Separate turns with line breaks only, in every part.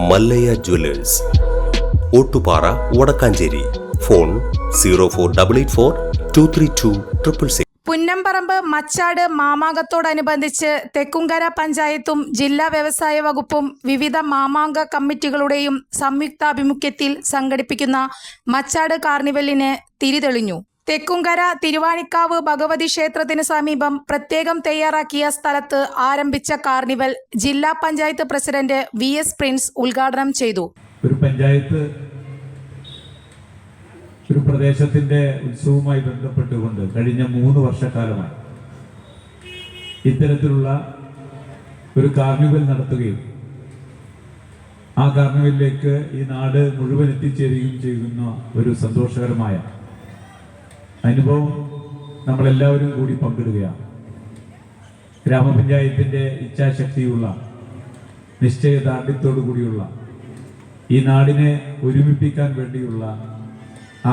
Mallayya Jewellers, Ottupara, Vadakkanchery. Phone 04884232666.
Punnamparambu Machad മാമാങ്കത്തോടനുബന്ധിച്ച് Thekkumkara പഞ്ചായത്തും ജില്ലാ വ്യവസായ വകുപ്പും വിവിധ മാമാങ്ക കമ്മിറ്റികളുടെയും സംയുക്താഭിമുഖ്യത്തിൽ സംഘടിപ്പിക്കുന്ന മച്ചാട് കാർണിവലിന് തിരിതെളിഞ്ഞു. തെക്കുംകര തിരുവാണിക്കാവ് ഭഗവതി ക്ഷേത്രത്തിന് സമീപം പ്രത്യേകം തയ്യാറാക്കിയ സ്ഥലത്ത് ആരംഭിച്ച കാർണിവൽ ജില്ലാ പഞ്ചായത്ത് പ്രസിഡന്റ് VS പ്രിൻസ് ഉദ്ഘാടനം ചെയ്തു.
ഒരു പ്രദേശത്തിന്റെ ഉത്സവവുമായി ബന്ധപ്പെട്ടുകൊണ്ട് കഴിഞ്ഞ 3 വർഷക്കാലമായി ഇത്തരത്തിലുള്ള ഒരു കാർണിവൽ നടത്തുകയും ആ കാർണിവലിലേക്ക് ഈ നാട് മുഴുവൻ എത്തിച്ചേരുകയും ചെയ്യുന്ന ഒരു സന്തോഷകരമായ അനുഭവം നമ്മളെല്ലാവരും കൂടി പങ്കിടുകയാണ്. ഗ്രാമപഞ്ചായത്തിന്റെ ഇച്ഛാശക്തിയുള്ള നിശ്ചയദാർഢ്യത്തോടു കൂടിയുള്ള ഈ നാടിനെ ഒരുമിപ്പിക്കാൻ വേണ്ടിയുള്ള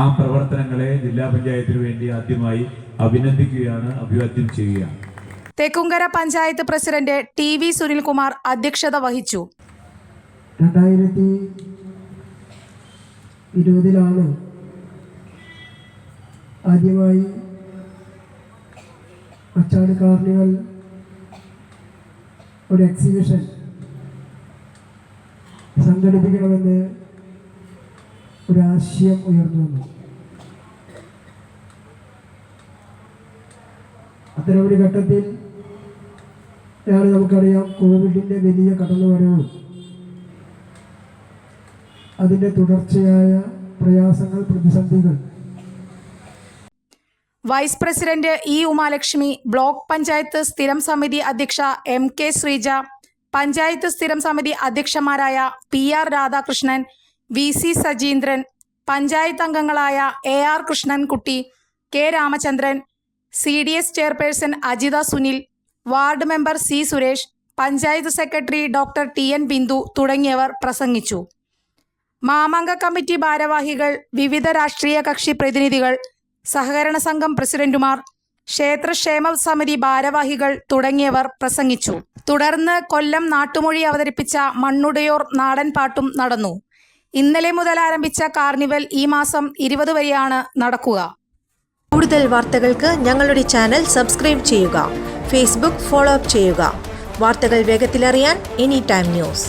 ആ പ്രവർത്തനങ്ങളെ ജില്ലാ പഞ്ചായത്തിന് വേണ്ടി ആദ്യമായി അഭിനന്ദിക്കുകയാണ്, അഭിവാദ്യം ചെയ്യുകയാണ്.
തെക്കുംകര പഞ്ചായത്ത് പ്രസിഡന്റ് TV സുനിൽകുമാർ അധ്യക്ഷത വഹിച്ചു.
2020 ആദ്യമായി മച്ചാട് കാർണിവൽ ഒരു എക്സിബിഷൻ സംഘടിപ്പിക്കണമെന്ന് ഒരാശയം ഉയർന്നു വന്നു. അത്തരമൊരു ഘട്ടത്തിൽ നമുക്കറിയാം, കോവിഡിൻ്റെ വലിയ കടന്നുവരവും അതിൻ്റെ തുടർച്ചയായ പ്രയാസങ്ങൾ, പ്രതിസന്ധികൾ.
Vice president E Umalakshmi, block panchayat സ്ഥിരം സമിതി അധ്യക്ഷ MK ശ്രീജ, പഞ്ചായത്ത് സ്ഥിരം സമിതി അധ്യക്ഷന്മാരായ PR രാധാകൃഷ്ണൻ, VC സജീന്ദ്രൻ, പഞ്ചായത്ത് അംഗങ്ങളായ AR Krishnankutty, K Ramachandran, CDS chairperson Ajitha Sunil, ward member C Suresh, panchayat secretary doctor TN Bindu തുടങ്ങിയവർ പ്രസംഗിച്ചു. മാമാങ്ക കമ്മിറ്റി ഭാരവാഹികൾ, വിവിധ രാഷ്ട്രീയ കക്ഷി പ്രതിനിധികൾ, സഹകരണ സംഘം പ്രസിഡന്റുമാർ, ക്ഷേത്രക്ഷേമ സമിതി ഭാരവാഹികൾ തുടങ്ങിയവർ പ്രസംഗിച്ചു. തുടർന്ന് കൊല്ലം നാട്ടുമൊഴി അവതരിപ്പിച്ച മണ്ണുടയോർ നാടൻ പാട്ടും നടന്നു. ഇന്നലെ മുതൽ ആരംഭിച്ച കാർണിവൽ ഈ മാസം 20 വരെയാണ് നടക്കുക.
കൂടുതൽ വാർത്തകൾക്ക് ഞങ്ങളുടെ ചാനൽ സബ്സ്ക്രൈബ് ചെയ്യുക. ഫേസ്ബുക്ക് ഫോളോ അപ്പ് ചെയ്യുക. വാർത്തകൾ വേഗത്തിലറിയാൻ Anytime News.